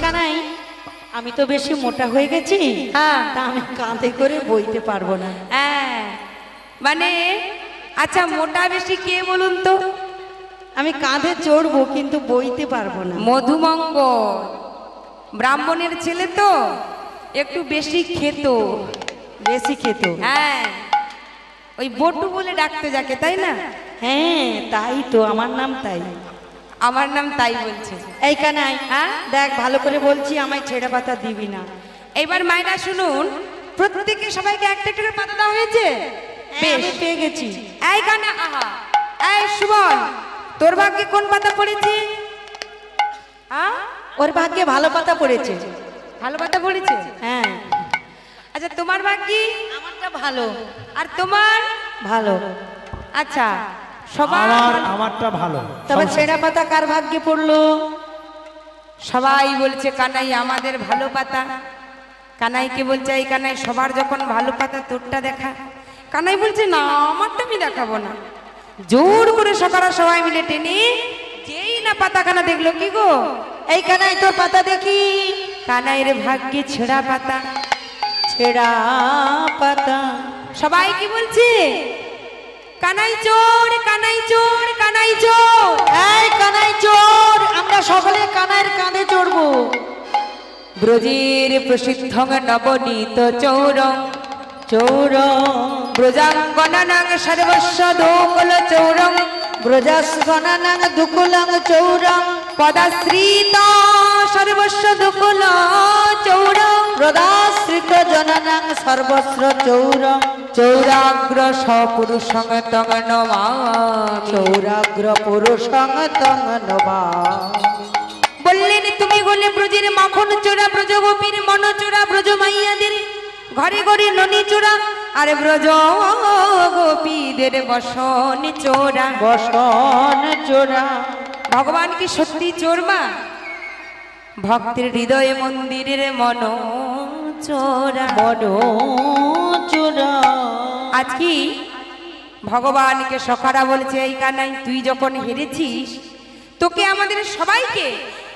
কানাই আমি তো বেশি মোটা হয়ে গেছি, হ্যাঁ তা আমি কাঁধে করে বইতে পারবো না। হ্যাঁ মানে আচ্ছা মোটা বেশি কে বলুন তো? আমি কাঁধে চড়বো কিন্তু বইতে পারবো না। মধুমঙ্গল ব্রাহ্মণের ছেলে তো একটু বেশি খেত, বেশি খেত। হ্যাঁ ওই বটু বলে ডাকতে যাকে, তাই না? হ্যাঁ তাই তো, আমার নাম তাই। আমার নাম তাই বলছে। এই কানাই হ্যাঁ দেখ ভালো করে বলছি, আমায় ছেঁড়া পাতা দিবি না। এবার মাইনা শুনুন, প্রত্যেকে সবাইকে একটা একটা করে পাতা দেওয়া হয়েছে। বেশ পেয়ে গেছি। এই কানা, আহা এই সুবল, তোর ভাগ্যে কোন পাতা পড়েছে? ওর ভাগ্যে ভালো পাতা পড়েছে। ভালো পাতা পড়েছে? হ্যাঁ। আচ্ছা তোমার ভাগ্যে? আমারটা ভালো। আর তোমার? ভালো। আচ্ছা সবার আমারটা ভালো। তবে ছেঁড়া পাতা কার ভাগ্যে পড়লো? সবাই বলছে কানাই আমাদের ভালো পাতা। কানাইকে বলছে এই কানাই সবার যখন ভালো পাতা তোরটা দেখা। কানাই বলছে না আমারটা আমি দেখাবো না। জোর করে সকালে সবাই মিলে টেনে যেই না পাতাখানা দেখলো, কি গো এই কানাই তোর পাতা দেখি। কানাইয়ের ভাগ্যে ছেঁড়া পাতা। ছেঁড়া পাতা। সবাই কি বলছে? কানাই চোর, কানাই চোর, কানাই চোর। এই কানাই চোর, আমরা সকলে কানাইয়ের কাঁধে চড়বো। ব্রজের প্রসিদ্ধ নবনীত চৌরং চৌর ব্রজাঙ্গনাং সর্বস্ব দোকল চৌরং ব্রজাস্গণানাং দুকুলং চৌরং পদাশ্রিত সর্বস্ব দুকুল চৌরং প্রদাশ্রিত জনানাং সর্বস্র চৌরং চৌরাগ্র সপুরুষং তং নমামি। চৌরাগ্র পুরুষং তং নমামি। বললেন তুমি বলে ব্রজের মাখন চোরা, ব্রজগোপীর মন চোরা, ব্রজ মাইয়াদের ঘরে ঘরে ননি চোরা, আরে ব্রজ গোপীদের বসন চোরা। বসন চোরা। ভগবান কি সত্যি চোর মা? ভক্তের হৃদয়ে মন্দিরের মন চোরা। বড় চোরা। আজ কি ভগবানকে সখারা বলছে এই কানাই তুই যখন হেরেছিস, তোকে আমাদের সবাইকে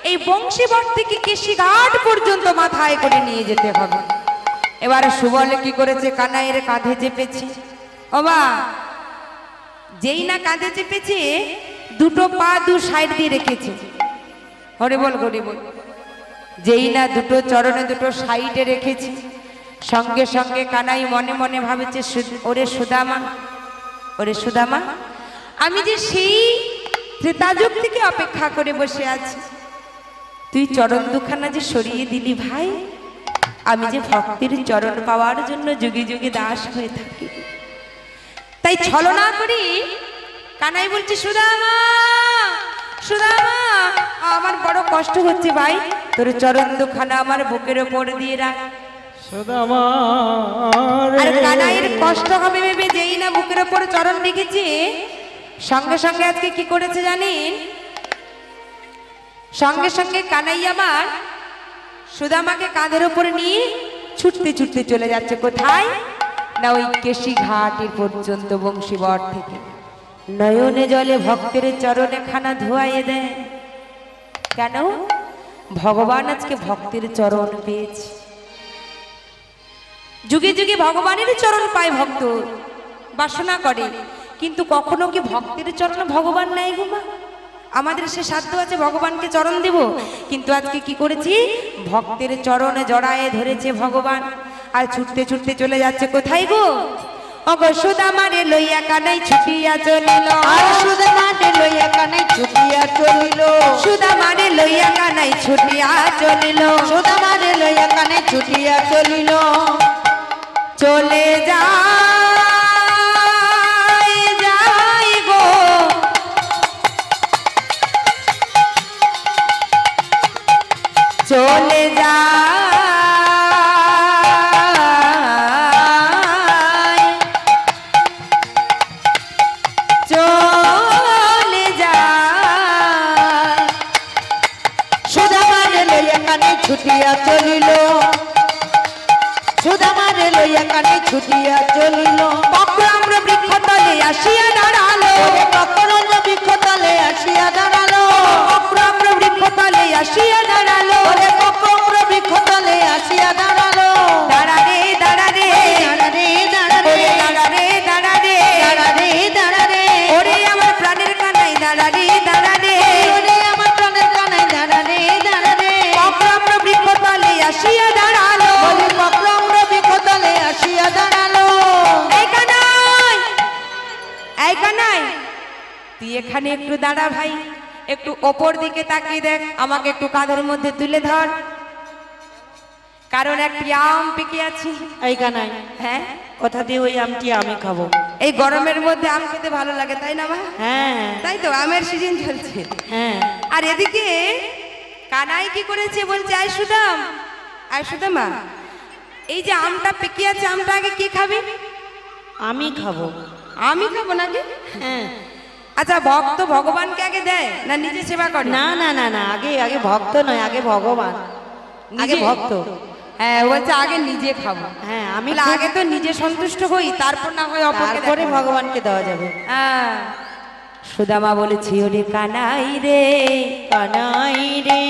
এই বংশীবট থেকে কেশিঘাট পর্যন্ত মাথায় করে নিয়ে যেতে হবে। এবারে সুবলে কি করেছে? কানাইয়ের কাঁধে চেপেছে। ও মা, যেই না কাঁধে চেপেছে দুটো পা দু সাইড দিয়ে রেখেছে। হরে বল হরে বল। যেই না দুটো চরণে দুটো সাইডে রেখেছে, সঙ্গে সঙ্গে কানাই মনে মনে ভাবেছে ওরে সুদামা, ওরে সুদামা, আমি যে সেই ত্রেতাযুগ থেকে অপেক্ষা করে বসে আছি, তুই চরণ দুখানা যে সরিয়ে দিলি ভাই। আমি যে ভক্তির চরণ পাওয়ার জন্য যুগে যুগে দাস হয়ে থাকি, তাই ছলনা করি কানাই বলছি সুদামা, সুদামা আমার বড় কষ্ট হচ্ছে ভাই, তোর চরণ দুখানা আমার বুকের ওপর দিয়ে রাখ। আর কানাইয়ের কষ্ট হবে ভেবে যেই না বুকের ওপর চরণ রেখেছে, সঙ্গে সঙ্গে আজকে কি করেছে জানেন? সঙ্গে সঙ্গে কানাই আমার সুদামাকে কাঁধের উপরে নিয়ে ছুটতে ছুটতে চলে যাচ্ছে। কোথায় না ওই কেশিঘাটের পর্যন্ত বংশীবট থেকে। নয়নে জলে ভক্তের চরণে খানা ধোয়াইয়ে দেয়। কেন? ভগবান আজকে ভক্তের চরণ পেয়েছে। যুগে যুগে ভগবানের চরণ পায় ভক্ত, বাসনা করে, কিন্তু কখনো কি ভক্তের চরণে ভগবান নেয় গো মা? আমাদের সে সাধ্য আছে ভগবানকে চরণ দেব, কিন্তু আজকে কি করেছি? ভক্তের চরণে জড়ায়ে ধরেছে ভগবান, আর ছুটতে ছুটতে চলে যাচ্ছে কোথায় গো? অগো সুদামারে লইয়া কানাই ছুটিয়া চলিল। আর সুদামারে লইয়া কানাই ছুটিয়া চলিল। সুদামারে লইয়া কানাই ছুটিয়া চলিল। সুদামারে লইয়া কানাই ছুটিয়া চলিল। চলে যায় যাই গো চলে যায়, চলে যায়। সুদামারে লইয়া কানাই ছুটিয়া চলিল। সুদামারে লইয়া কানাই ছুটিয়া চলিল। বক্রাম্র বৃক্ষতলে আসিয়া দাঁড়ালো। বক্রাম্র বৃক্ষতলে আসিয়া দাঁড়ালো। বক্রাম্র বৃক্ষতলে আসিয়া দাঁড়ালো। বক্রাম্র এই কানাই, তুই এখানে একটু দাঁড়া ভাই, একটু ওপর দিকে তাকিয়ে দেখ, আমাকে একটু কাঁধের মধ্যে তুলে ধর, কারণ একটি আম পেকে আছি। এই কানাই, হ্যাঁ, কথা দিয়ে ওই আমটি আমি খাবো। এই গরমের মধ্যে আম খেতে ভালো লাগে, তাই না মা? হ্যাঁ তাই তো, আমের সিজন চলছে। হ্যাঁ। আর এদিকে কানাই কি করেছে বলছে, আয় সুদাম, আয় সুদামা, এই যে আমটা পেকে আছে, আমটা আগে কে খাবে? আমি খাবো। আমি খাবো নাকি? হ্যাঁ। আচ্ছা, ভক্ত ভগবানকে আগে দেয় না নিজে সেবা করে? না না না না, আগে আগে ভক্ত নয়, আগে ভগবান, আগে নিজে? ভক্ত। হ্যাঁ, বলছে আগে নিজে খাবো। হ্যাঁ, আমি বলে, আগে তো নিজে সন্তুষ্ট হই, তারপর না হয় অপরকে তারপরে দেখাবো। ভগবানকে দেওয়া যাবে। হ্যাঁ। সুদামা বলেছি, ওরে কানাই রে, কানাই রে,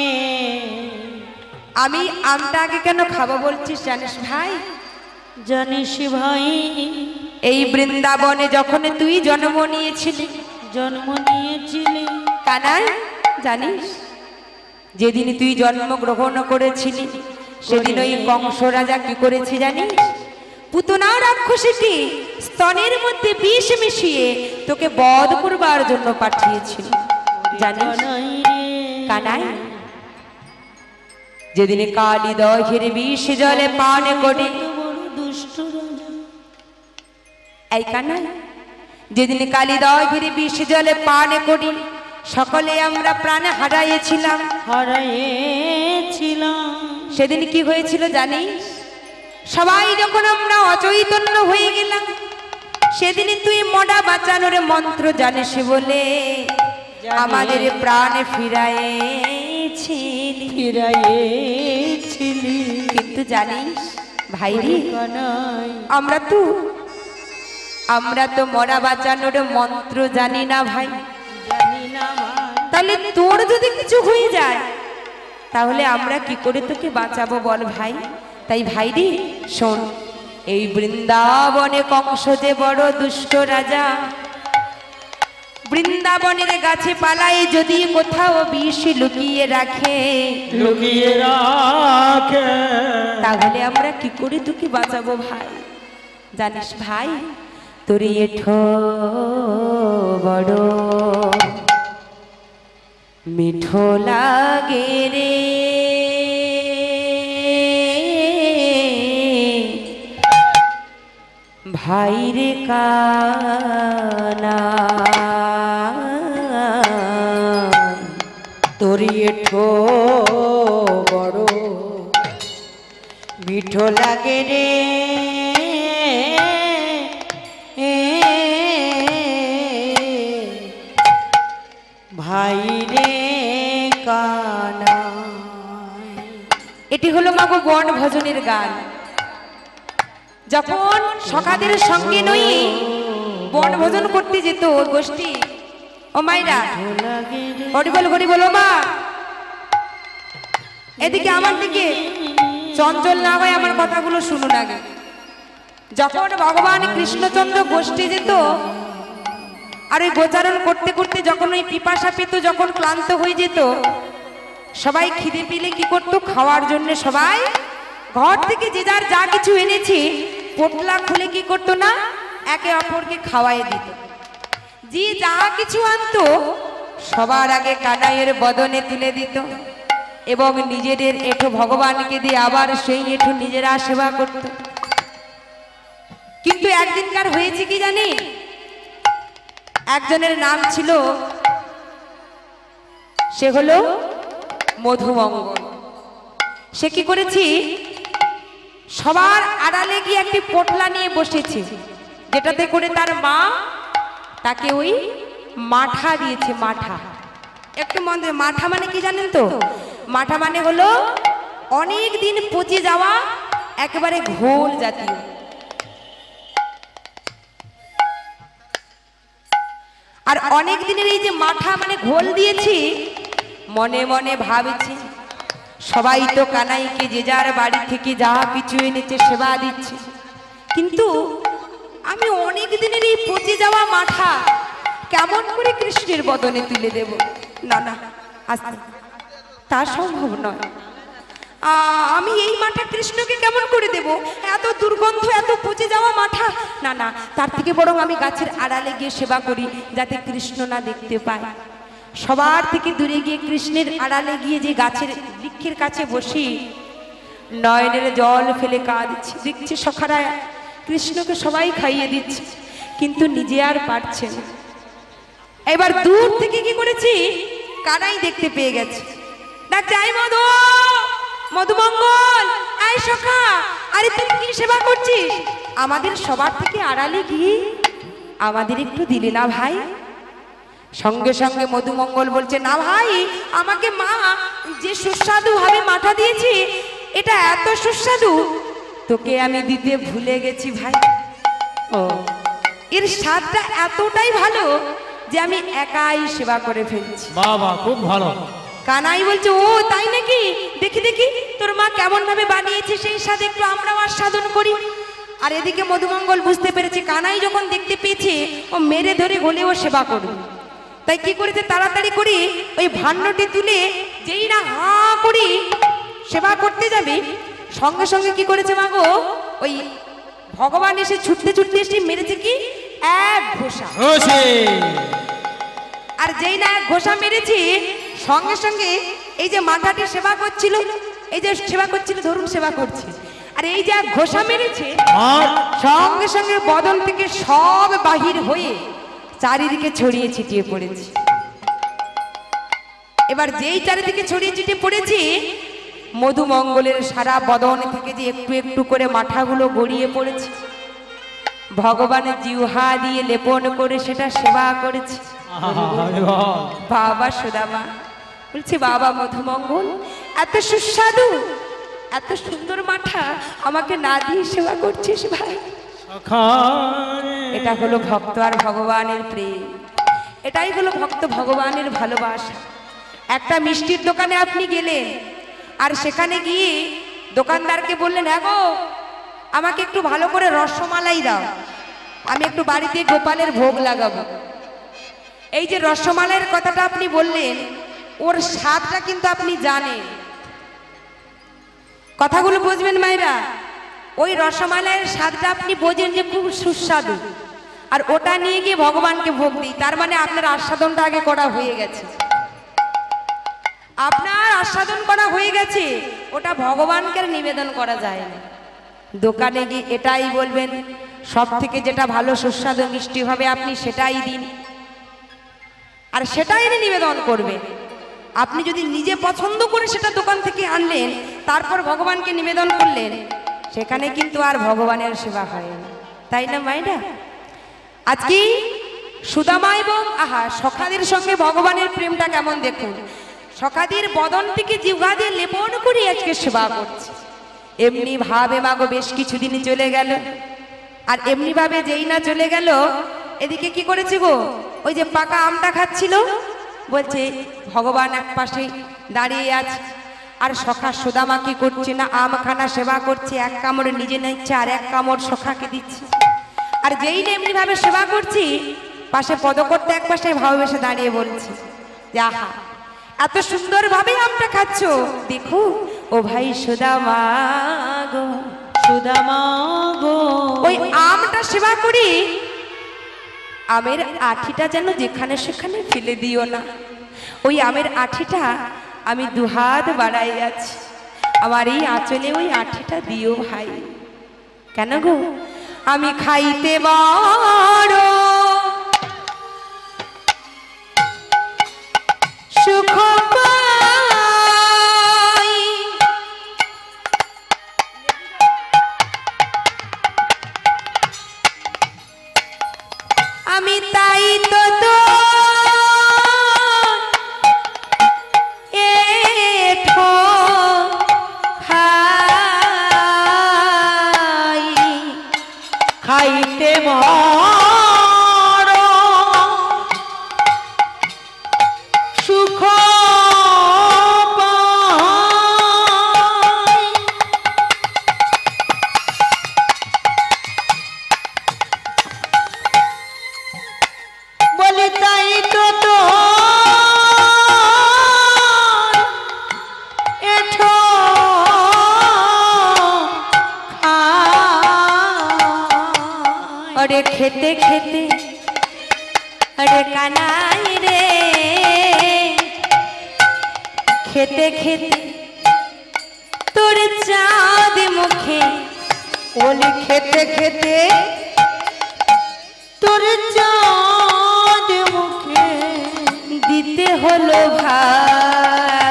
আমি আমটা আগে কেন খাবো বলছিস জানিস ভাই? জানিস ভাই, এই বৃন্দাবনে যখন তুই জন্ম নিয়েছিলি, জন্ম নিয়েছিলি, কানাই জানিস, যেদিন তুই জন্মগ্রহণ করেছিলি সেদিন ওই কংস রাজা কি করেছে জানিস? পুতনা রাক্ষসীটি স্তনের মধ্যে বিষ মিশিয়ে তোকে বধ করবার জন্য পাঠিয়েছিল, জানিস কানাই? যেদিন কালী দহের বিষ জলে পান করে, দুষ্ট রাজা, এই কানাই, যেদিন কালী দহের বিষ জলে পান করি সকলে আমরা প্রাণ হারাইয়েছিলাম, হারাইয়েছিলাম, সেদিন কি হয়েছিল জানিস? সবাই যখন আমরা অচৈতন্য হয়ে গেলাম, সেদিন তুই মরা বাঁচানোর মন্ত্র জানিস বলে আমাদের প্রাণ ফিরাইয়েছিলি, ফিরাইয়েছিলি। কিন্তু জানিস ভাই রে, কানাই, আমরা তো মরা বাঁচানোর মন্ত্র জানি না ভাই। জানি না ভাই। তাহলে তোর যদি কিছু হয়ে যায় তাহলে আমরা কি করে তোকে বাঁচাবো বল ভাই? তাই ভাই রে শোন, এই বৃন্দাবনে কংস যে বড় দুষ্ট রাজা, বৃন্দাবনের গাছে পালায় যদি কোথাও বিষ লুকিয়ে রাখে, লুকিয়ে রাখে, তাহলে আমরা কি করে তোকে বাঁচাবো ভাই? জানিস ভাই, তোর এঠো বড় মিঠো লাগে রে, ভাই রে কানাই, তোরি এঠো বড় মিঠো লাগে রে, ভাই রে কানাই। এটি হলো মাগো বন ভজনের গান। যখন সখাদের সঙ্গে নই বন ভজন করতে যেত গোষ্ঠী, ও মাইরা হরিবল হরিবল, ও মা এদিকে আমার দিকে চঞ্চল না হয় আমার কথাগুলো শুনুন আগে। যখন ভগবান কৃষ্ণচন্দ্র গোষ্ঠী যেত আর ওই গোচারণ করতে করতে যখন ওই পিপাসা পেত, যখন ক্লান্ত হয়ে যেত, সবাই খিদে পেলে কি করতো? খাওয়ার জন্য সবাই ঘর থেকে যে যার যা কিছু এনেছি পোটলা খুলে কি করতো না একে অপরকে খাওয়াই দিত। যে যা কিছু আনতো সবার আগে কানাইয়ের বদনে তুলে দিত এবং নিজেদের এঠো ভগবানকে দিয়ে আবার সেই এঠো নিজেরা সেবা করত। কিন্তু একদিনকার হয়েছে কি জানি, একজনের নাম ছিল, সে হলো মধুমঙ্গল। সে কি করেছি, সবার আড়ালে গিয়ে একটি পোটলা নিয়ে বসেছে, যেটাতে করে তার মা তাকে ওই মাঠা দিয়েছে। মাঠা একটু মন দিয়ে, মাঠা মানে কি জানেন তো? মাঠা মানে হলো অনেক দিন পচে যাওয়া একেবারে ঘোল জাতীয়। আর অনেক দিনের এই যে মাঠা মানে ঘোল দিয়েছি, মনে মনে ভাবছি সবাই তো কানাইকে যে যার বাড়ি থেকে যা কিছু এনেছে সেবা দিচ্ছে, কিন্তু আমি অনেক দিনের এই পচে যাওয়া মাঠা কেমন করে কৃষ্ণের বদনে তুলে দেব? না না, আস্তে, তা সম্ভব নয়। আমি এই মাঠা কৃষ্ণকে কেমন করে দেব? এত দুর্গন্ধ, এত পচে যাওয়া মাঠা। না না, তার থেকে বরং আমি গাছের আড়ালে গিয়ে সেবা করি, যাতে কৃষ্ণ না দেখতে পায়। সবার থেকে দূরে গিয়ে কৃষ্ণের আড়ালে গিয়ে যে গাছের বৃক্ষের কাছে বসি, নয়নের জল ফেলে কাঁদছি। দেখছি সখারা কৃষ্ণকে সবাই খাইয়ে দিচ্ছে, কিন্তু নিজে আর পারছে না। এবার দূর থেকে কি করেছি, কানাই দেখতে পেয়ে গেছে। ডাকছে, আই মধু, মধুমঙ্গল, আই সখা, আরে তুই কি সেবা করছিস? আমাদের সবার থেকে আড়ালে গিয়ে আমাদের একটু দিলে না ভাই? সঙ্গে সঙ্গে মধুমঙ্গল বলছে, না ভাই, আমাকে মা যে সুস্বাদু ভাবে মাথা দিয়েছি, এটা এত সুস্বাদু তোকে আমি দিতে ভুলে গেছি ভাই। ও, এর স্বাদটা এতটাই ভালো যে আমি একাই সেবা করে ফেলছি। বাবা, খুব ভালো। কানাই বলছে, ও তাই নাকি? দেখি দেখি তোর মা কেমন ভাবে বানিয়েছে, সেই স্বাদ একটু আমরাও আস্বাদন করি। আর এদিকে মধুমঙ্গল বুঝতে পেরেছে, কানাই যখন দেখতে পেয়েছে ও মেরে ধরে গলেও সেবা করবে, তাই কি করেছে, তাড়াতাড়ি করে ওই ভাণ্ডটি তুলে যেই না হা করি সেবা করতে যাবে, সঙ্গে সঙ্গে কি করেছে মাগো, ওই ভগবান এসে ছুটতে ছুটতে এসে মেরেছে কি, এক ঘোষা। আর যেই না এক ঘোষা মেরেছি, সঙ্গে সঙ্গে এই যে মাথাটি সেবা করছিল, এই যে সেবা করছিল, ধরুন সেবা করছে, আর এই যে এক ঘোষা মেরেছে, সঙ্গে সঙ্গে বদন থেকে সব বাহির হয়ে চারিদিকে ছড়িয়ে ছিটিয়ে পড়েছে। এবার যেই চারিদিকে ছড়িয়ে ছিটিয়ে পড়েছে, মধুমঙ্গলের সারা বদন থেকে যে একটু একটু করে মাথাগুলো গড়িয়ে পড়েছে, ভগবানের জিহ্বা দিয়ে লেপন করে সেটা সেবা করেছে। বাবা সুদামা বলছে, বাবা মধুমঙ্গল, এত সুস্বাদু, এত সুন্দর মাথা আমাকে না দিয়ে সেবা করছিস ভাই। এটা হলো ভক্ত আর ভগবানের প্রেম, এটাই হলো ভক্ত ভগবানের ভালোবাসা। একটা মিষ্টির দোকানে আপনি গেলেন, আর সেখানে গিয়ে দোকানদারকে বললেন, গো আমাকে একটু ভালো করে রসমালাই দাও, আমি একটু বাড়িতে গোপালের ভোগ লাগাবো। এই যে রসমালাইয়ের কথাটা আপনি বললেন, ওর স্বাদটা কিন্তু আপনি জানেন। কথাগুলো বুঝবেন মায়েরা, ওই রসমালাইয়ের স্বাদটা আপনি বোঝেন যে খুব সুস্বাদু, আর ওটা নিয়ে গিয়ে ভগবানকে ভোগ দিই, তার মানে আপনার আস্বাদনটা আগে করা হয়ে গেছে। আপনার আস্বাদন করা হয়ে গেছে, ওটা ভগবানকে নিবেদন করা যায় না। দোকানে গিয়ে এটাই বলবেন, সব থেকে যেটা ভালো সুস্বাদু মিষ্টি হবে আপনি সেটাই দিন, আর সেটাই নিবেদন করবেন। আপনি যদি নিজে পছন্দ করে সেটা দোকান থেকে আনলেন, তারপর ভগবানকে নিবেদন করলেন, সেখানে কিন্তু আর ভগবানের সেবা হয় না, তাই না মাইনা? আজকে সুদামা এবং সখাদের সঙ্গে ভগবানের প্রেমটা কেমন দেখুন। সখাদের বদন থেকে জিহ্বা দিয়ে লেপন করে আজকে সেবা করছে। এমনি ভাবে মাগো বেশ কিছুদিন চলে গেল, আর এমনি ভাবে যেই না চলে গেল, এদিকে কি করেছে গো, ওই যে পাকা আমটা খাচ্ছিল, বলছে ভগবান এক পাশে দাঁড়িয়ে আছে, আর সখা সুদামা কি করছে না, আমখানা সেবা করছে, এক কামড় নিজে নিচ্ছে আর এক কামড় সখাকে দিচ্ছে। আর যেই না এমনি ভাবে সেবা করছি, পাশে পদকর্তা এক পাশে ভালোবেসে দাঁড়িয়ে বলছে যে, আহা এত সুন্দর ভাবে আমটা খাচ্ছ, দেখো ও ভাই সুদামা গো, সুদামা গো, ওই আমটা সেবা করি, আমের আঠিটা যেন যেখানে সেখানে ফেলে দিও না। ওই আমের আঠিটা আমি দুহাত বাড়াই আছি, আমার এই আঁচলে ওই আঠিটা দিও ভাই। কেন গো, আমি খাইতে বড় সুখ পাই, আমি তাই তো খাইতে বড় সুখ পাই, খেতে খেতে রে কানাই রে খেতে খেতে তোর চাঁদ মুখে ওলি খেতে খেতে তোর চাঁদ মুখে দিতে হলো ভাই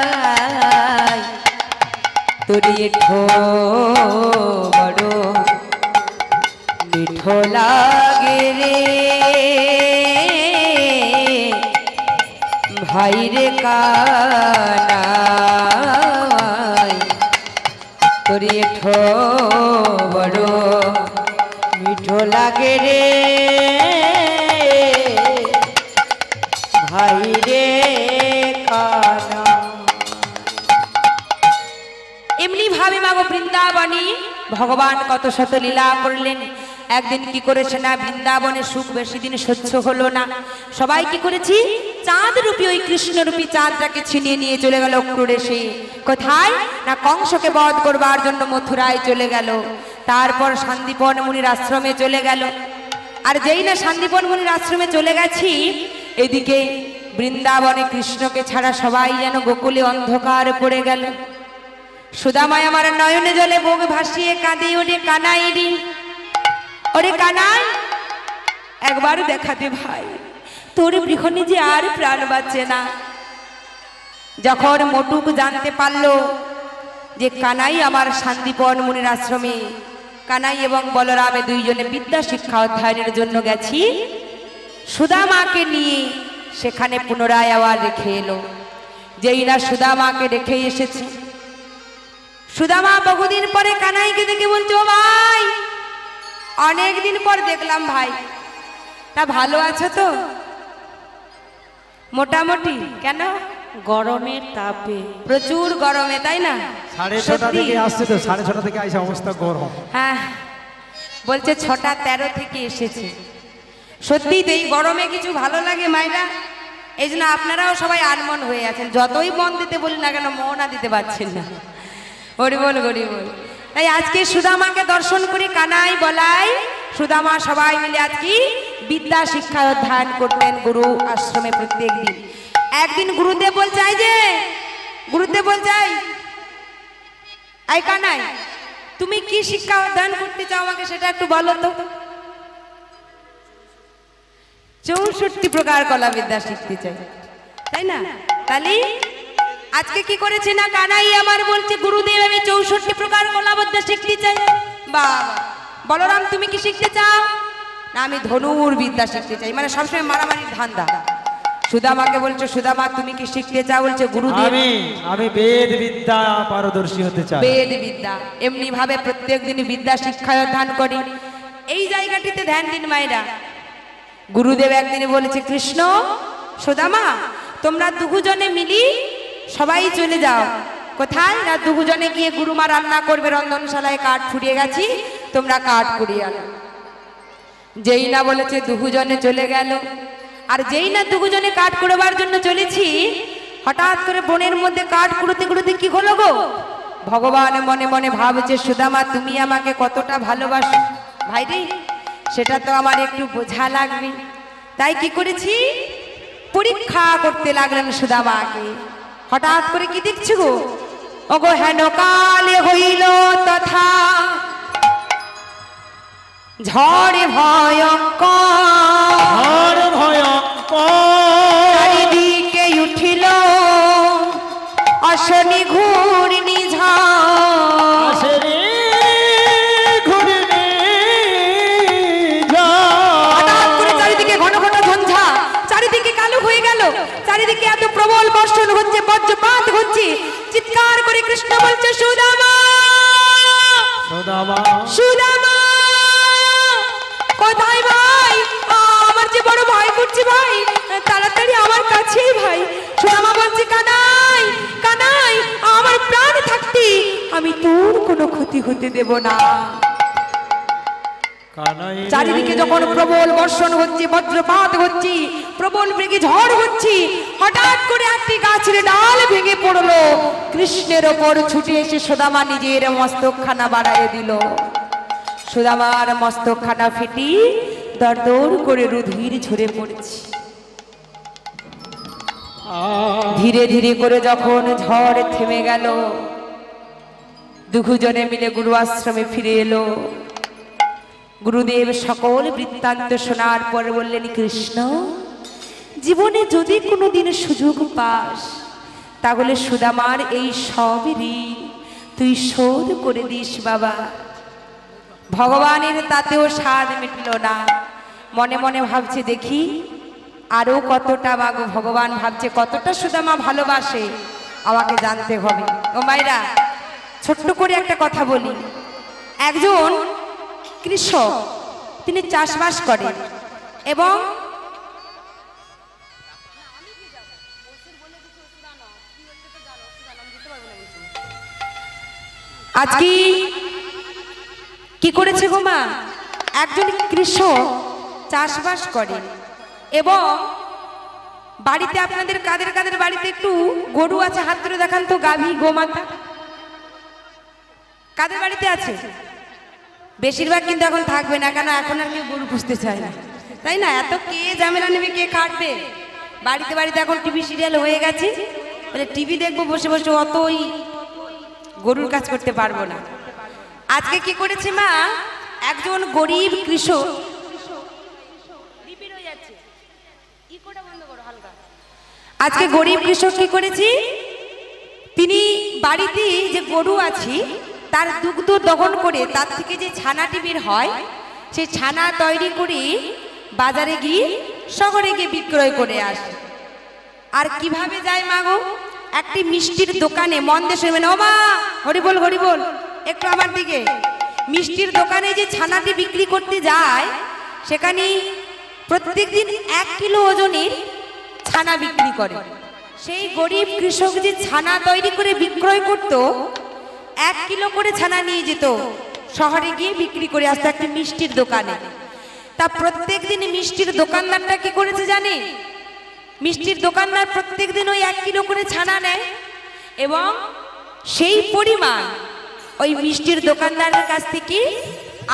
তোর এঠো বড় মিঠো লাগে রে ভাই রে কানাই তোর এঠো বড় মিঠো লাগে রে ভাই রে কানা। এমনি ভাবে মাগো বৃন্দাবনী ভগবান কত শত লীলা করলেন। একদিন কি করেছে না, বৃন্দাবনের সুখ বেশি দিন সহ্য হলো না। সবাই কি করেছি, চাঁদ রূপী ওই কৃষ্ণ রূপী চাঁদটাকে ছিনিয়ে নিয়ে চলে গেল ক্রোড়েশে। কোথায় না, কংসকে বধ করবার জন্য মথুরায় চলে গেল। তারপর শান্তিপন মুনির আশ্রমে চলে গেল। আর যেই না শান্তিপন মুনির আশ্রমে চলে গেছি, এদিকে বৃন্দাবনে কৃষ্ণকে ছাড়া সবাই যেন গোকুলে অন্ধকার পড়ে গেল। সুদামায় আমার নয়নে জলে বুক ভাসিয়ে কাঁদে, ওরে কানাই রে, ওরে কানাই একবার দেখাতে ভাই, তোর বৃহণে যে আর প্রাণ বাঁচে না। যখন মোটুক জানতে পারলো যে কানাই আমার শান্তিপন মুনির আশ্রমে, কানাই এবং বলরামে দুইজনে বিদ্যা শিক্ষা অধ্যয়নের জন্য গেছি, সুদামাকে নিয়ে সেখানে পুনরায় আবার রেখে এলো। যেই না সুদামাকে রেখে এসেছে, সুদামা বহুদিন পরে কানাইকে দেখে বলছো, ভাই অনেকদিন পর দেখলাম ভাই, তা ভালো আছো তো? মোটামুটি। কেন? গরমের তাপে, প্রচুর গরমে, তাই না? 6:30 থেকে আসছে তো, 6:30 থেকে আইসা অবস্থা গরম। হ্যাঁ, বলছে 6:13 থেকে এসেছে। সত্যি তো এই গরমে কিছু ভালো লাগে মাইরা? এই জন্য আপনারাও সবাই আনমন হয়ে আছেন। যতই মন দিতে বলি না কেন, মনও দিতে পারছেন না। হরি বল, হরি বল। তাই আজকে সুদামাকে দর্শন করে কানাই বলাই সুদামা সবাই মিলে আজকে বিদ্যা শিক্ষা অধ্যয়ন করতেন গুরু আশ্রমে প্রত্যেক দিন। একদিন গুরুদেব বলছে, এই যে গুরুদেব বলছে, এই কানাই তুমি কি শিক্ষা অধ্যয়ন করতে চাও আমাকে সেটা একটু বলো তো। 64 প্রকার কলা বিদ্যা শিখতে চাই, তাই না? তাহলে আজকে কি করেছে না, কানাই আমার বলছে, গুরুদেব আমি 64 প্রকার কলা বিদ্যা শিখতে চাই। বাবা, বলরাম তুমি কি শিখতে চাও? না আমি ধনুর বিদ্যা শিখতে চাই, মানে সবসময় মারামারির ধান্দা। সুদামাকে বলছো, সুদামা তুমি কি শিখতে চাও? বলছে গুরুদেব আমি বেদ বিদ্যা পারদর্শী হতে চাই। বেদ বিদ্যা। এমনি ভাবে প্রত্যেক দিন বিদ্যা শিক্ষা অধ্যয়ন করি। এই জায়গাটিতে ধ্যান দিন মায়েরা। গুরুদেব একদিন বলেছে, কৃষ্ণ সুদামা তোমরা দুজনে মিলি সবাই চলে যাও। কোথায় না, দুজনে গিয়ে গুরুমা রান্না করবে, রন্ধনশালায় কাঠ ফুরিয়ে গেছি, তোমরা কাঠ কুড়িয়ে আনো। যেই না বলেছে দুজনে চলে গেল। আর যেই না দুজনে কাঠ কুড়োবার জন্য চলেছি, হঠাৎ করে বনের মধ্যে কাঠ কুড়োতে কুড়োতে কি হলো গো, ভগবান মনে মনে ভাবছে, সুদামা তুমি আমাকে কতটা ভালোবাসো ভাই রে, সেটা তো আমার একটু বোঝা লাগবে। তাই কি করেছি, পরীক্ষা করতে লাগলেন সুদামাকে। হঠাৎ করে কি দেখছি গো, ওগো হেন কালে হইল তথা ঝড়ে ভয়ঙ্কর, চারিদিকে উঠিল অশনি ঘূর্ণি ঝড়। হঠাৎ করে চারিদিকে ঘন ঘন ঝঞ্ঝা, চারিদিকে কালো হয়ে গেল, চারিদিকে এত প্রবল বর্ষণ হচ্ছে, বজ্রপাত হচ্ছে। চিৎকার করে কৃষ্ণ বলছে, সুদামা সুদামা কোথায় ভাই? আমার যে বড় ভয় করছে ভাই, তাড়াতাড়ি আমার কাছেই ভাই। সুদামা বলছে, কানাই কানাই আমার প্রাণ থাকতে আমি তোর কোনো ক্ষতি হতে দেব না। চারিদিকে যখন প্রবল বর্ষণ হচ্ছে, বজ্রপাত হচ্ছে, প্রবল বেগে ঝড় হচ্ছে, হঠাৎ করে একটি গাছের ডাল ভেঙে পড়লো। কৃষ্ণের ওপর ছুটে এসে সুদামা নিজের মস্তকখানা বাড়াইয়ে দিল। সুদামার মস্তকখানা ফেটি দরদর করে রুধির ঝরে পড়েছে। ধীরে ধীরে করে যখন ঝড় থেমে গেল, দুজনে মিলে গুরু আশ্রমে ফিরে এলো। গুরুদেব সকল বৃত্তান্ত শোনার পর বললেন, কৃষ্ণ, জীবনে যদি কোনোদিন সুযোগ পাস, তাহলে সুদামার এই সব ঋণ তুই শোধ করে দিস বাবা। ভগবানের তাতেও স্বাদ মিটল না। মনে মনে ভাবছে, দেখি আরো কতটা মাগো, ভগবান ভাবছে কতটা সুদামা ভালোবাসে, আমাকে জানতে হবে। ও মায়েরা, ছোট্ট করে একটা কথা বলি। একজন কৃষক, তিনি চাষবাস করেন এবং আজকে কি করেছে গো মা, একজন কৃষক চাষবাস করে এবং বাড়িতে আপনাদের কাদের কাদের বাড়িতে একটু গরু আছে, হাত ধরে দেখান তো, গাভী গোমাতা কাদের বাড়িতে আছে? বেশিরভাগ কিন্তু এখন থাকবে না, কেন এখন আর কেউ গরু পুষতে চায় না, তাই না? এত কে ঝামেলা নেবে, কে কাটবে? বাড়িতে বাড়িতে এখন টিভি সিরিয়াল হয়ে গেছে, বলে টিভি দেখবো বসে বসে, অতই গরুর কাজ করতে পারবো না। আজকে কি করেছে মা, একজন গরিব কৃষক, আজকে গরিব কৃষক কি করেছি, তিনি বাড়িতে যে গরু আছে তার দুগ্ধ দহন করে তার থেকে যে ছানাটি বের হয়, সেই ছানা তৈরি করে বাজারে গিয়ে শহরে গিয়ে বিক্রয় করে আসে। আর কিভাবে যায় মাগো, একটি মিষ্টির দোকানে, মন দেশে, মানে ও মা হরিবল হরিবল, একটু আমার দিকে, মিষ্টির দোকানে যে ছানাটি বিক্রি করতে যায়, সেখানে প্রত্যেকদিন 1 কিলো ওজনের ছানা বিক্রি করে। সেই গরিব কৃষক যে ছানা তৈরি করে বিক্রয় করত, 1 কিলো করে ছানা নিয়ে যেত শহরে গিয়ে বিক্রি করে আসতো একটা মিষ্টির দোকানে। তা প্রত্যেকদিন মিষ্টির দোকানদারটা কি করেছে জানে, মিষ্টির দোকানদার প্রত্যেকদিন ওই 1 কিলো করে ছানা নেয় এবং সেই পরিমাণ ওই মিষ্টির দোকানদারের কাছ থেকে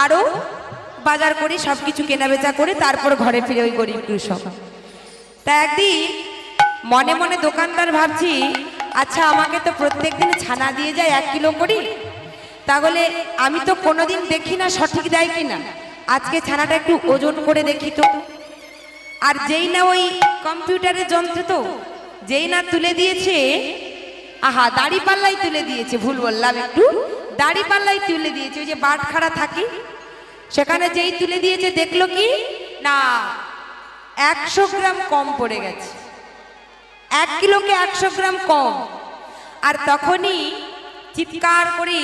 আরো বাজার করে সবকিছু কেনাবেচা করে তারপর ঘরে ফিরে ওই গরিব কৃষক। তা একদিন মনে মনে দোকানদার ভাবছি, আচ্ছা আমাকে তো প্রত্যেকদিন ছানা দিয়ে যায় 1 কিলো করে, তাহলে আমি তো কোনোদিন দেখি না সঠিক দেয় কিনা, আজকে ছানাটা একটু ওজন করে দেখি তো। আর যেই না ওই কম্পিউটারের যন্ত্র, তো যেই না তুলে দিয়েছে, আহা দাড়ি পাল্লাই তুলে দিয়েছে, ভুল বললাম একটু, দাড়ি পাল্লাই তুলে দিয়েছে, ওই যে বাটখারা থাকে সেখানে যেই তুলে দিয়েছে, দেখলো কি না 100 গ্রাম কম পড়ে গেছে, 1 কিলোকে 100 গ্রাম কম। আর তখনই চিৎকার করে,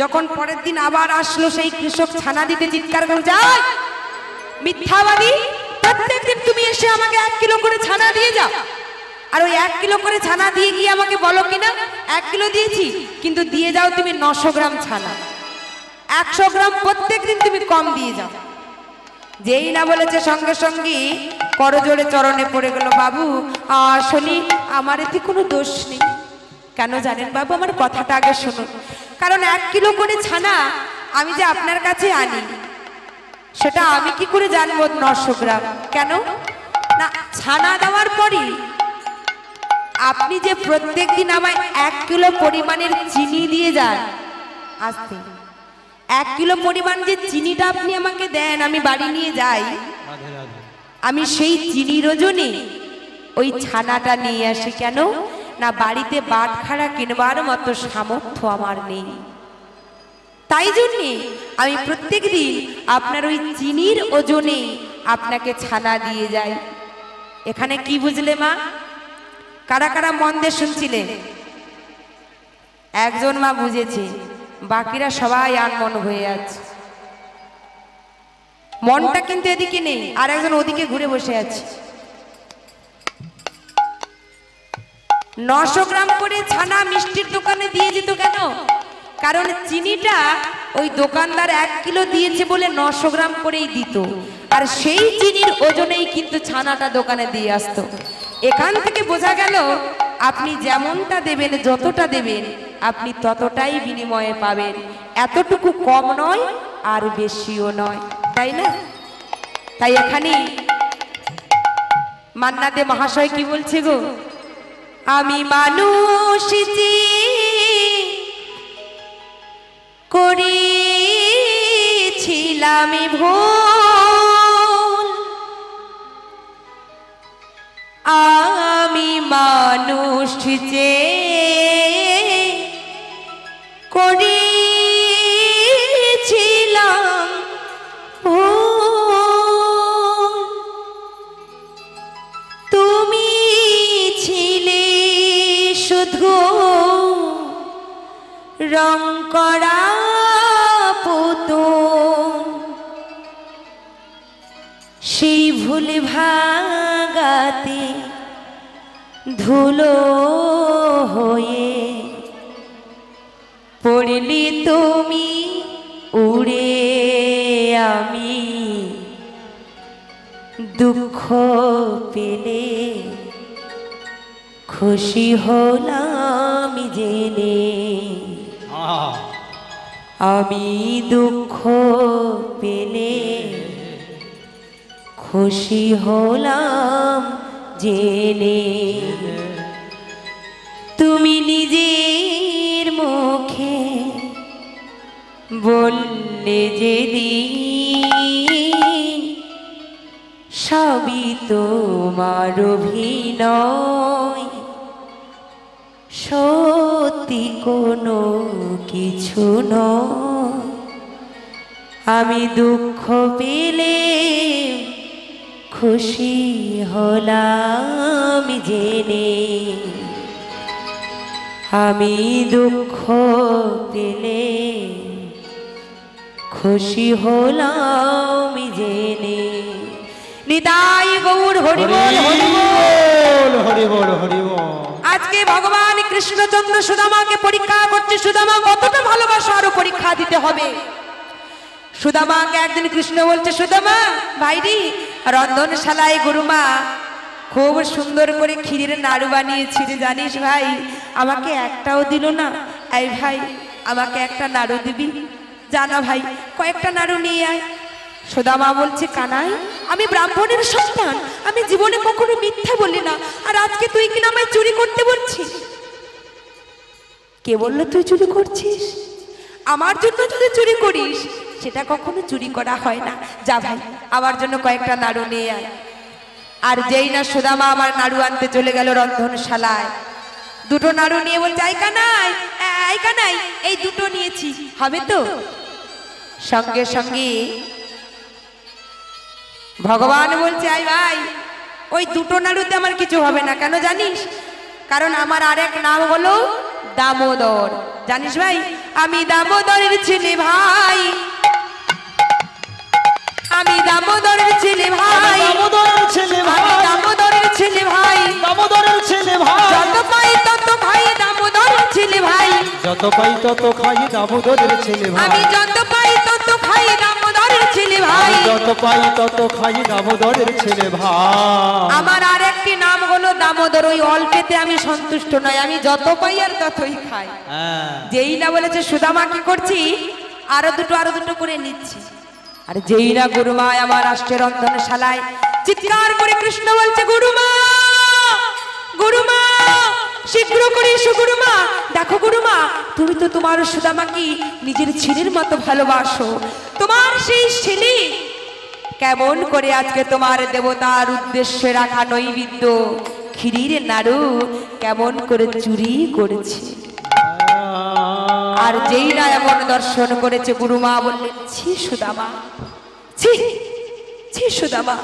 যখন পরের দিন আবার আসলো সেই কৃষক ছানা দিতে, চিৎকার করে, যাই মিথ্যাবাদী, প্রত্যেকদিন তুমি এসে আমাকে 1 কিলো করে ছানা দিয়ে যাও, আর ওই 1 কিলো করে ছানা দিয়ে গিয়ে আমাকে বলো কিনা 1 কিলো দিয়েছি, কিন্তু দিয়ে যাও তুমি 900 গ্রাম ছানা, 100 গ্রাম প্রত্যেকদিন তুমি কম দিয়ে যাও। যেই না বলেছে সঙ্গে সঙ্গে করজোড়ে চরণে পড়ে গেল, বাবু আসলে আমার এতে কোনো দোষ নেই। কেন জানেন বাবু, আমার কথাটা আগে শুনুন, কারণ 1 কিলো করে ছানা আমি যে আপনার কাছে আনি, সেটা আমি কি করে জানবো 900 গ্রাম? কেন না, ছানা দেওয়ার পরই আপনি যে প্রত্যেকদিন আমায় 1 কিলো পরিমাণের চিনি দিয়ে যান, আসতে 1 কিলো পরিমাণ যে চিনিটা আপনি আমাকে দেন, আমি বাড়ি নিয়ে যাই, আমি সেই চিনির ওজনে ওই ছানাটা নিয়ে আসি। কেন না, বাড়িতে বাটখারা কিনবার মতো সামর্থ্য আমার নেই, তাই জন্যে আমি প্রত্যেকদিন আপনার ওই চিনির ওজনে আপনাকে ছানা দিয়ে যাই। এখানে কি বুঝলে মা, কারা কারা মন দিয়ে শুনছিলে? একজন মা বুঝেছে, বাকিরা সবাই আনমন হয়ে আছে, মনটা কিন্তু এদিকে নেই, আর একজন ওদিকে ঘুরে বসে আছে। 900 গ্রাম করে ছানা মিষ্টির দোকানে দিয়ে যেত কেন, কারণ চিনিটা ওই দোকানদার 1 কিলো দিয়েছে বলে 900 গ্রাম করেই দিত, আর সেই চিনির ওজনেই কিন্তু ছানাটা দোকানে দিয়ে আসতো। এখান থেকে বোঝা গেল, আপনি যেমনটা দেবেন, যতটা দেবেন আপনি ততটাই বিনিময়ে পাবেন, এতটুকু কম নয় আর বেশিও নয়, তাই না? তাই এখানে মান্না দে মহাশয় কি বলছে গো, আমি মানুষ যে করেছিলাম ভুল, আমি মানুষ যে করেছিলাম ভুল, তুমি ছিলে শুধু রং করা পুতুল, সেই ভুল ভাগাতে ধুলো হয়ে পড়লি তুমি উড়ে, আমি দুঃখ পেলে খুশি হলাম জেনে, আমি দুঃখ পেলে খুশি হলাম জেনে, তুমি নিজের মুখে বললে যেদিন সবই তোমার অভিনয়, সত্যি কোনো কিছু নয়, আমি দুঃখ পেলে খুশি হলাম জেনে, আমি দুঃখ পেলে খুশি হলাম জেনে। নিতাই গৌর হরি বল হরি বল হরি বল হরি বল। আজকে ভগবান কৃষ্ণচন্দ্র সুদামাকে পরীক্ষা করছে, সুদামা কতটা ভালোবাসা আরো পরীক্ষা দিতে হবে। সুদামাকে একদিন কৃষ্ণ বলছে, সুদামা ভাইরি রন্ধনশালায় গুরুমা খুব সুন্দর করে ক্ষীরের নাড়ু বানিয়েছি রে, জানিস ভাই আমাকে একটাও দিল না, এই ভাই আমাকে একটা নাড়ু দিবি? জানা ভাই কয়েকটা নাড়ু নিয়ে আয়। সুদামা বলছে, কানাই আমি ব্রাহ্মণের সন্তান, আমি জীবনে কখনো মিথ্যা বলি না, আর আজকে তুই কিনা আমায় চুরি করতে বলছিস? কে বললো তুই চুরি করছিস? আমার জন্য যদি চুরি করিস সেটা কখনো চুরি করা হয় না, যা ভাই আমার জন্য কয়েকটা নাড়ু নিয়ে আয়। আর যেই না সুদামা আমার নাড়ু আনতে চলে গেল রন্ধনশালায়, দুটো নাড়ু নিয়ে বলছে, আই কানাই আই কানাই এই দুটো নিয়েছি, হবে তো? সঙ্গে সঙ্গে ভগবান বলছে, আই ভাই ওই দুটো নাড়ুতে আমার কিছু হবে না, কেন জানিস? কারণ আমার আরেক নাম হলো দামোদর, জানিস ভাই আমি দামোদরের ছেলে ভাই, আমি দামোদরের ছেলে ভাই, দামোদরের ছেলে ভাই, আমি দামোদরের ছেলে ভাই, দামোদরের ছেলে ভাই, যত পাই তত খাই দামোদরের ছেলে ভাই, যত পাই তত খাই দামোদরের ছেলে ভাই, আমি যত পাই তত খাই দামোদরের ছেলে ভাই, যত পাই তত খাই দামোদরের ছেলে ভাই। আমার আর একটি নাম হলো দামোদর, ওই অল্পেতে আমি সন্তুষ্ট নয়, আমি যত পাই আর ততই খাই। যেই না বলেছে সুদামা কি করছি, আরো দুটো করে নিচ্ছি। আর যেই না গুরুমা আমার রাষ্ট্রের রন্ধনশালায় চিৎকার করে কৃষ্ণ বলছে, গুরুমা গুরুমা শীঘ্র করে এসো গুরুমা, দেখো গুরুমা তুমি তো তোমার সুদামাকে নিজের ছেলের মতো ভালোবাসো, তোমার সেই ছেলে কেমন করে আজকে তোমার দেবতার উদ্দেশ্যে রাখা নৈবেদ্য ক্ষীরের নাড়ু কেমন করে চুরি করেছে। আর যেই না এমন দর্শন করেছে গুরুমা বললেন, ছি সুদামা, ছি ছি সুদামা,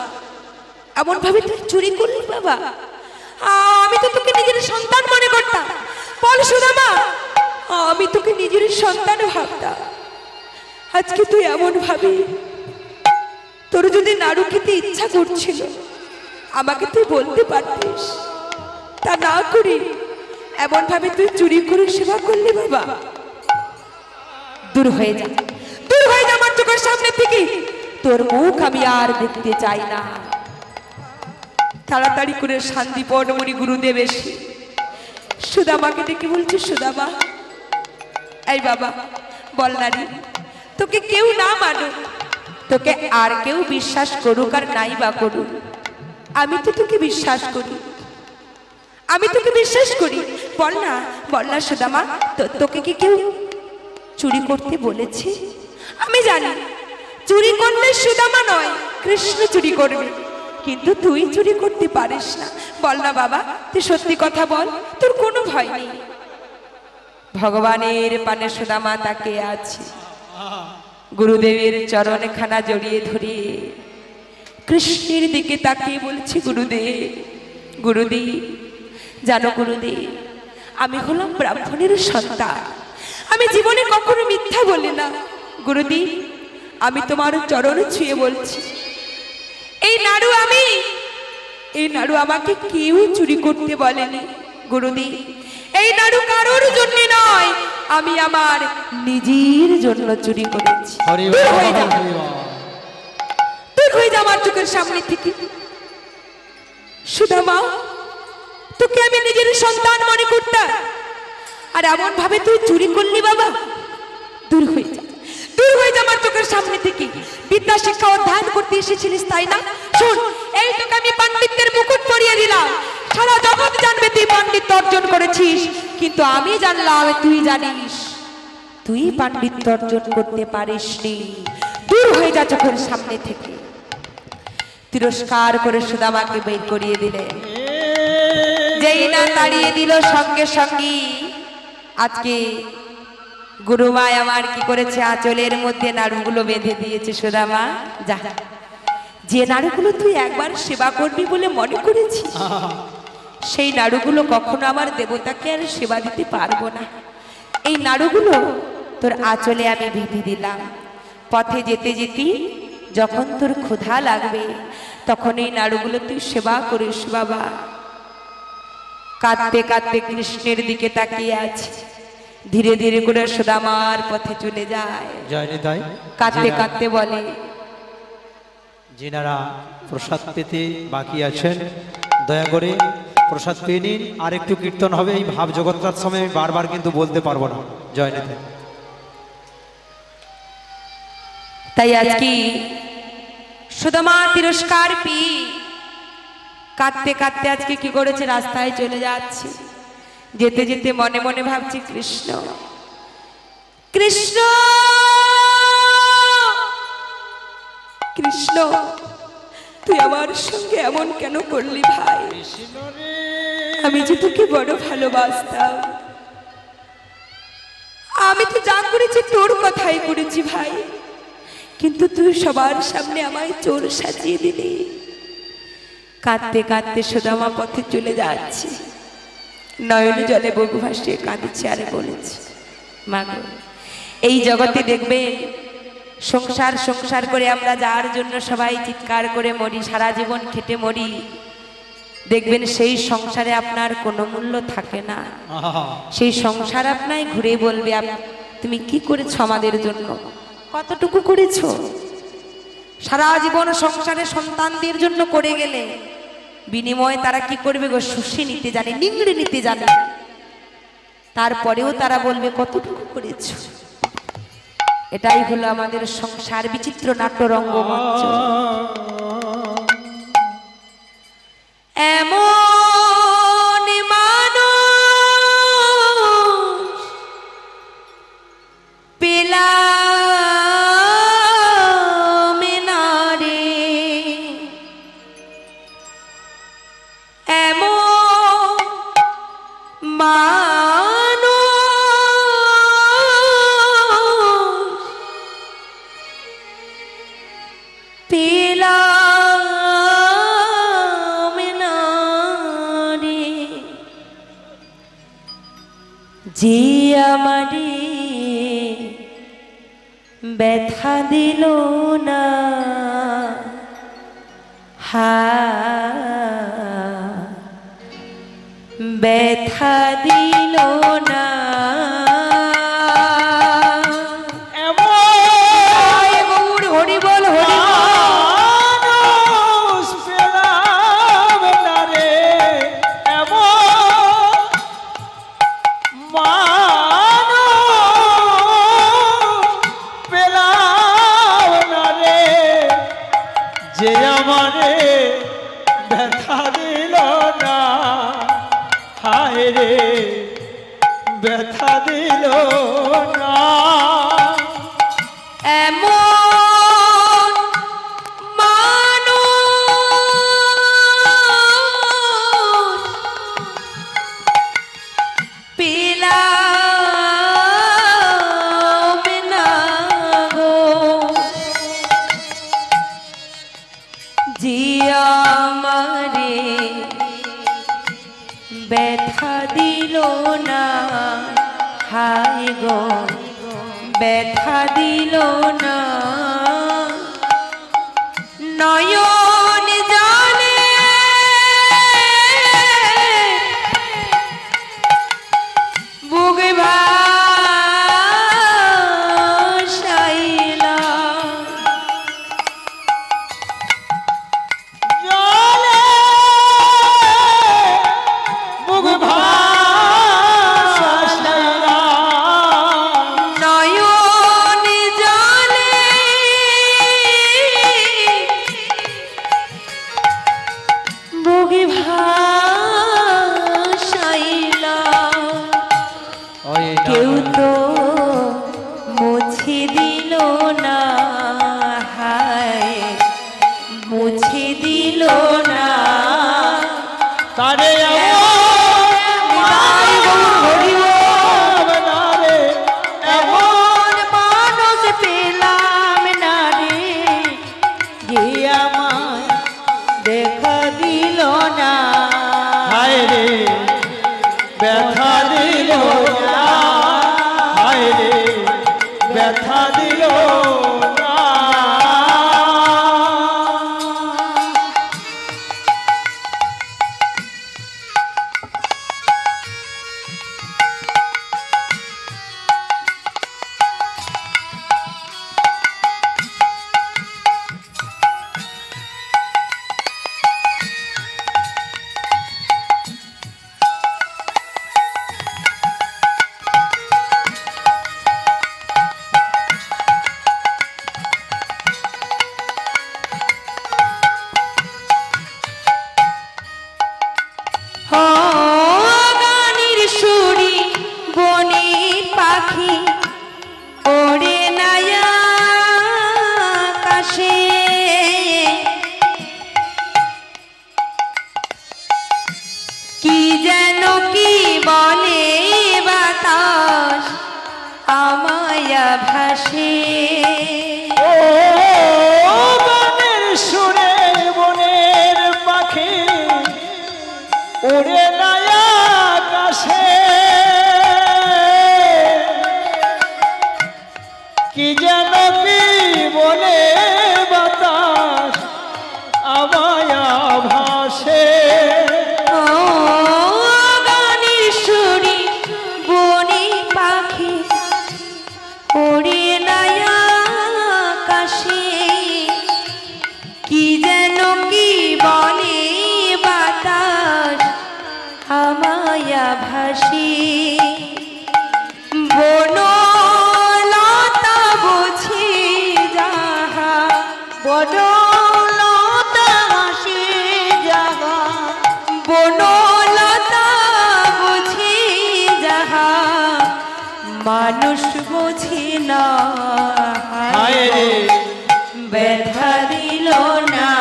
এমন ভাবে তুই চুরি করলি বাবা? আমি তো তোকে নিজের সন্তান মনে করতাম, বল সুদামা আমি তোকে নিজের সন্তান ভাবতাম, আজকে তুই এমন ভাবি, তোর যদি নাড়ু খেতে ইচ্ছা করছিল আমাকে তুই বলতে পারতিস, তা না করি এমন ভাবে তুই চুরি করে সেবা করলি বাবা। দূর হয়ে যা, দূর হয়ে যা আমার চোখের সামনে থেকে, তোর মুখ আমি আর দেখতে চাই না। তাড়াতাড়ি করে শান্তিপন মুনি গুরুদেব এসে সুদামাকে ডেকে বলছে, সুদামা এই বাবা বল নারী, তোকে কেউ না মানুক তোকে আর কেউ বিশ্বাস করুক আর নাই বা করুক, আমি তো তোকে বিশ্বাস করি, আমি তোকে বিশ্বাস করি। বল না সুদামা, তোকে কি কেউ চুরি করতে বলেছে? আমি জানি চুরি করলে সুদামা নয়, কৃষ্ণ চুরি করবে, কিন্তু তুই চুরি করতে পারিস না। বল না বাবা, তুই সত্যি কথা বল, তোর কোনো ভয় নেই। ভগবানের পানে সুদামা তাকিয়ে আছে, গুরুদেবের চরণখানা জড়িয়ে ধরে কৃষ্ণের দিকে তাকিয়ে বলছে, গুরুদেব জানো গুরুদেব, আমি হলাম ব্রাহ্মণের সন্তান, আমি জীবনে কখনো মিথ্যা বলি না। গুরুদেব, আমি তোমার চরণ ছুঁয়ে বলছি, এই নাড়ু আমাকে কেউ চুরি করতে বলেনি। গুরুদেব, এই নাড়ু কারোর জন্য নয়, আমি আমার নিজের জন্য চুরি করেছি। দূর হয়ে যা আমার চোখের সামনে থেকে। সুদামা, তোকে আমি নিজের সন্তান মনে করতাম, আর এমন ভাবে তুই চুরি করলি বাবা। দূর হয়ে যা আমার চোখের সামনে থেকে। বিদ্যা শিক্ষা অধ্যয়ন করতে এসেছিলিস তাই না? শোন, এই তোকে আমি পাণ্ডিত্যের মুকুট পরিয়ে দিলাম, সারা জগৎ জানবে তুই পাণ্ডিত্য অর্জন করেছিস, কিন্তু আমি জানলাম তুই জানিস তুই পাণ্ডিত্য অর্জন করতে পারিসনি। দূর হয়ে যা চোখের সামনে থেকে। তিরস্কার করে সুদামাকে বের করিয়ে দিলে, যেই না তাড়িয়ে দিল সঙ্গে সঙ্গে আজকে গুরুমায় আমার কি করেছে, আঁচলের মধ্যে নাড়ুগুলো বেঁধে দিয়েছে। সুদামা যা, যে নাড়ুগুলো তুই একবার সেবা করবি বলে মনে করেছিস, সেই নাড়ুগুলো কখনো আমার দেবতাকে আর সেবা দিতে পারবো না। এই নাড়ুগুলো তোর আঁচলে আমি বেঁধে দিলাম, পথে যেতে যেতে যখন তোর ক্ষুধা লাগবে তখন এই নাড়ুগুলো তুই সেবা করিস বাবা। কাঁদতে কাঁদতে কৃষ্ণের দিকে তাকিয়ে আছে, ধীরে ধীরে করে সুদামার পথে চলে যায়। কাঁদতে কাঁদতে বলে, যিনারা প্রসাদ পেতে বাকি আছেন দয়া করে প্রসাদ পেয়ে নিন। আর একটু কীর্তন হবে, এই ভাব জগৎটার সময় আমি বারবার কিন্তু বলতে পারবো না। জয় নিতাই। তাই আজকে সুদামা তিরস্কার পেয়ে কাঁদতে কাঁদতে আজকে কি করেছে, রাস্তায় চলে যাচ্ছে। যেতে যেতে মনে মনে ভাবছি, কৃষ্ণ কৃষ্ণ কৃষ্ণ, তুই আমার সঙ্গে এমন কেন করলি ভাই? আমি যে তোকে বড় ভালোবাসতাম, আমি তো যা করেছি তোর কথাই করেছি ভাই, কিন্তু তুই সবার সামনে আমায় চোর সাজিয়ে দিলি। কাঁদতে কাঁদতে সুদামা পথে চলে যাচ্ছে, নয়ন জলে বুক ভাসিয়ে কাঁদছে আর বলেছে, মা গো, এই জগতে দেখবেন সংসার সংসার করে আমরা যার জন্য সবাই চিৎকার করে মরি, সারা জীবন খেটে মরি, দেখবেন সেই সংসারে আপনার কোনো মূল্য থাকে না। সেই সংসার আপনাই ঘুরে বলবে, তুমি কি করেছো আমাদের জন্য, কতটুকু করেছো? সারা জীবন সংসারে সন্তানদের জন্য করে গেলে বিনিময়ে তারা কি করবে গো, শুষে নিতে জানে, নিংড়ে নিতে জানে, তারপরেও তারা বলবে কতটুকু করেছো। এটাই হলো আমাদের সংসার বিচিত্র নাট্য রঙ্গমঞ্চ। এমন মানুষ পেলাম না রে, এমন পেলাম না রে, যে আমারে ব্যথা দিল না, ব্যথা দিল না। হরি বল, হরি পেলাম না রে, রে ব্যথা দিল না এমন মানুষ পেলাম না গো যে আমারে ব্যথা দিল না হায় গো ব্যথা দিল না নয়ন জানে বুক ভাসাইলা জলে বুক ভাসাইলা নয়ন জানে বুক ভাসাইলা ওই কেউ তো মুছে দিল না হায় মুছে দিল না তারে এমন মানুষ পেলাম না রে যে আমায় দেখা দিল না হায় রে ব্যথা দিল না হায় রে ব্যথা দিল না গানের সুরি বনে পাখি ওড়ে নাই আকাশে কি যেন কি বলে বাতাস আমায় ভাসে ও গানের সুরে বনের পাখি উড়ে নাই আকাশে কি যেন কি বলে বাতাস আমায় ভাসে ও গানের সুরি বনে পাখি ওড়ে নাই আকাশে কি যেন কি বলে বাতাস আমায় ভাসে বনলতা বুঝি যাহা বনলতা হাসি যাহা বনলতা বুঝি যাহা মানুষ বুঝি না হায় রে ব্যথা দিল না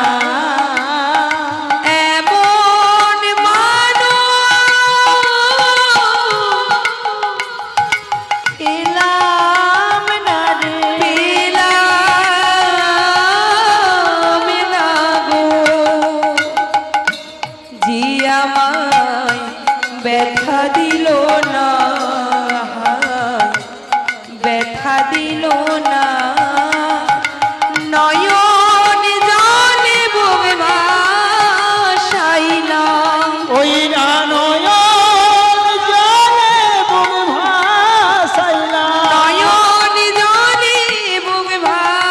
এমন মানুষ পেলাম না রে পেলাম না গো যে আমায় ব্যথা দিল না ব্যথা দিল না নয়ন জানে বুক ভাসাইলাম ওই নয়ন জলে বুক ভাসাইলা নয়ন জানে বুক ভাসাইলাম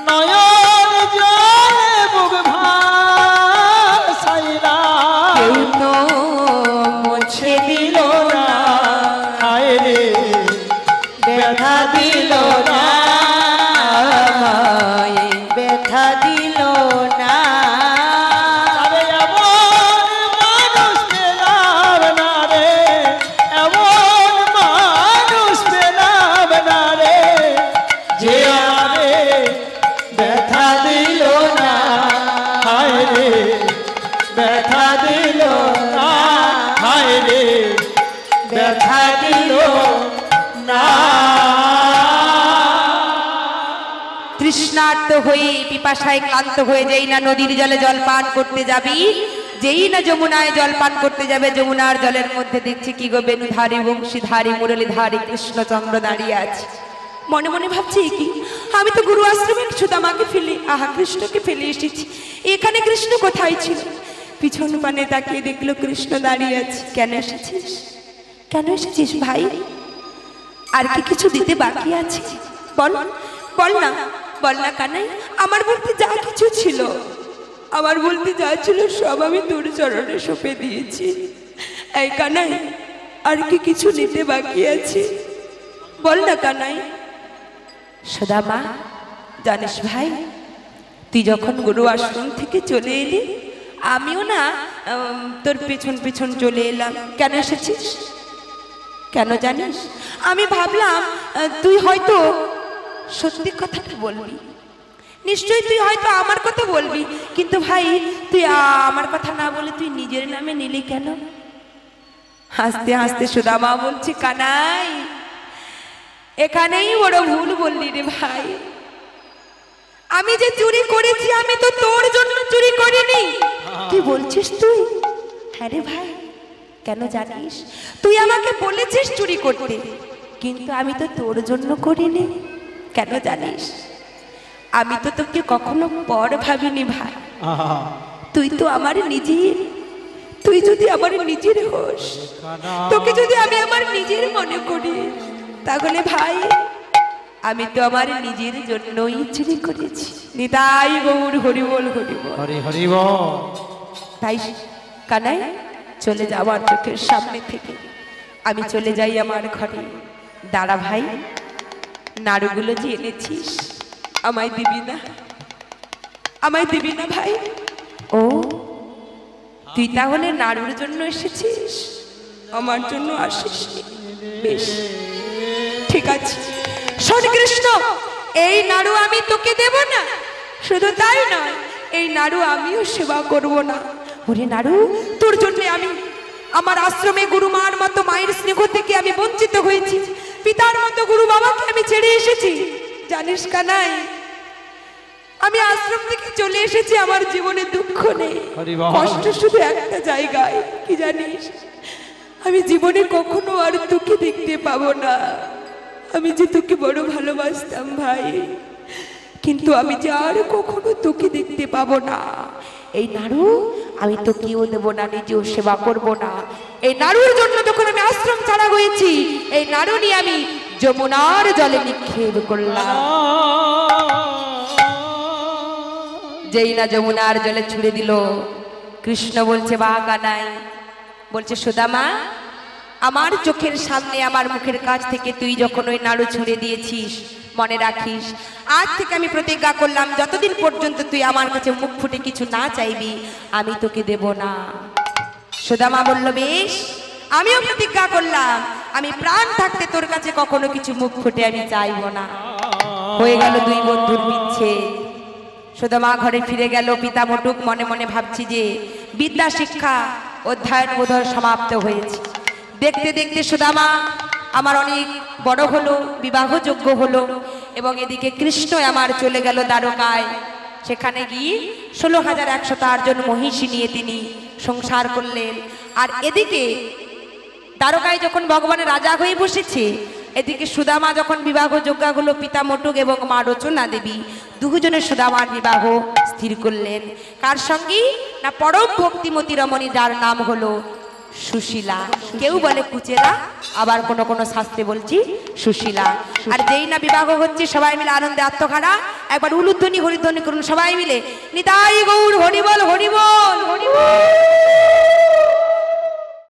নয়ন জলে বুক ভাসাইলা কেউ তো ব্যথা দিল না, হায় রে ব্যথা দিল না। তৃষ্ণার্ত হয়ে পিপাসায় ক্লান্ত হয়ে যেই না নদীর জলে জল পান করতে যাবি, যেই না যমুনায় জল পান করতে যাবে, যমুনার জলের মধ্যে দেখছি কি গো বেণুধারী বংশীধারী মুরলীধারী কৃষ্ণচন্দ্র দাঁড়িয়ে আছে। মনে মনে ভাবছি কি, আমি তো গুরু আশ্রমে সুদামাকে ফেলে, আহা কৃষ্ণকে ফেলে এসেছি, এখানে কৃষ্ণ কোথায় ছিল? পিছন পানে তাকিয়ে দেখলো কৃষ্ণ দাঁড়িয়ে আছে। কেন এসেছিস, কেন এসেছিস ভাই? আর কি কিছু দিতে বাকি আছে? বল বল না, বল না কানাই। আমার বলতে যা কিছু ছিল, আমার বলতে যা ছিল সব আমি তোর চরণে সঁপে দিয়েছি। এই কানাই, আর কি কিছু নিতে বাকি আছে? বল না কানাই। সুদামা, জানিস ভাই, তুই যখন গুরু আশ্রম থেকে চলে এলি, আমিও না তোর পেছন পেছন চলে এলাম। কেন এসেছিস, কেন জানিস? আমি ভাবলাম তুই হয়তো সত্যি কথাটা বলবি, নিশ্চয়ই তুই হয়তো আমার কথা বলবি, কিন্তু ভাই তুই আমার কথা না বলে তুই নিজের নামে নিলি কেন? হাসতে হাসতে সুদামা বলছি, কানাই এখানেই বড় ভুল বললি রে ভাই। আমি যে চুরি করেছি, আমি তো তোর জন্য চুরি করিনি। কি বলছিস তুই? হ্যাঁ রে ভাই, কেন জানিস? তুই আমাকে বলেছিস চুরি করতে, কিন্তু আমি তো তোর জন্য করিনি। কেন জানিস? আমি তো তোকে কখনো পর ভাবিনি ভাই, তুই তো আমার নিজের। তুই যদি আমার নিজের হোস, তোকে যদি আমি আমার নিজের মনে করি, তাহলে ভাই আমি তো আমার নিজের জন্যই চুরি করেছি। নিতাই গৌর হরি বল, হরি বল, হরি হরি বল। তাই কানাই চলে যা আমার চোখের সামনে থেকে। আমি চলে যাই আমার ঘরে। দাঁড়া ভাই, নাড়ুগুলো যে এনেছিস আমায় দিবি না, আমায় দিবি না ভাই? ও তুই তাহলে নাড়ুর জন্য এসেছিস, আমার জন্য আসিস? বেশ ঠিক আছে। শোন কৃষ্ণ, এই নাড়ু আমি তোকে দেব না, শুধু তাই নয়, এই নাড়ু আমিও সেবা করব না। ওরে নাড়ু, তোর জন্য আমি আমার আশ্রমে গুরুমার মতো মায়ের স্নেহ থেকে আমি বঞ্চিত হয়েছি, পিতার মতো গুরু বাবাকে আমি ছেড়ে এসেছি। জানিস কানাই, আমি আশ্রম থেকে চলে এসেছি, আমার জীবনে দুঃখ নেই, কষ্ট শুধু একটা জায়গায়। কি জানিস? আমি জীবনে কখনো আর তোকে দেখতে পাবো না। আমি যে তোকে বড় ভালোবাসতাম ভাই, কিন্তু আমি যে আর কখনো তোকে দেখতে পাবো না। এই নাড়ু আমি তোকেও দেবো না, নিজেও সেবা করব না। এই নাড়ুর জন্য যখন আমি আশ্রম ছাড়া হয়েছি, এই নাড়ু নিয়ে আমি যমুনার জলে নিক্ষেপ করলাম। যেই না যমুনার জলে ছুড়ে দিল, কৃষ্ণ বলছে, বা কানাই, বলছে সুদামা, আমার চোখের সামনে আমার মুখের কাছ থেকে তুই যখন ওই নাড়ু ছুঁড়ে দিয়েছিস, মনে রাখিস, আজ থেকে আমি প্রতিজ্ঞা করলাম, যতদিন পর্যন্ত তুই আমার কাছে মুখ ফুটে কিছু না চাইবি, আমি তোকে দেব না। সুদামা বলল, বেশ, আমিও প্রতিজ্ঞা করলাম, আমি প্রাণ থাকতে তোর কাছে কখনো কিছু মুখ ফুটে আমি চাইব না। হয়ে গেল দুই বন্ধুর বিচ্ছেদ। সুদামা ঘরে ফিরে গেল। পিতা মটুক মনে মনে ভাবছি যে বিদ্যা শিক্ষা অধ্যয়ন বোধহয় সমাপ্ত হয়েছে। দেখতে দেখতে সুদামা আমার অনেক বড় হলো, বিবাহযোগ্য হলো, এবং এদিকে কৃষ্ণ আমার চলে গেল দ্বারকায়। সেখানে গিয়ে 16,108 জন মহিষী নিয়ে তিনি সংসার করলেন। আর এদিকে দ্বারকায় যখন ভগবানের রাজা হয়ে বসেছে, এদিকে সুদামা যখন বিবাহযোগ্য হলো, পিতা মটুক এবং মা রচনা দেবী দুজনের সুদামার বিবাহ স্থির করলেন। কার সঙ্গে না, পরম ভক্তিমতী রমণী, যার নাম হলো সুশীলা। কেউ বলে কুচেলা, আবার কোন কোন শাস্ত্রে বলছি সুশীলা। আর যেই না বিবাহ হচ্ছে, সবাই মিলে আনন্দে আত্মখারা একবার উলুধ্বনি হরিধ্বনি করুন সবাই মিলে। নিতাই গৌর হরি বল, হরি বল, হরি বল।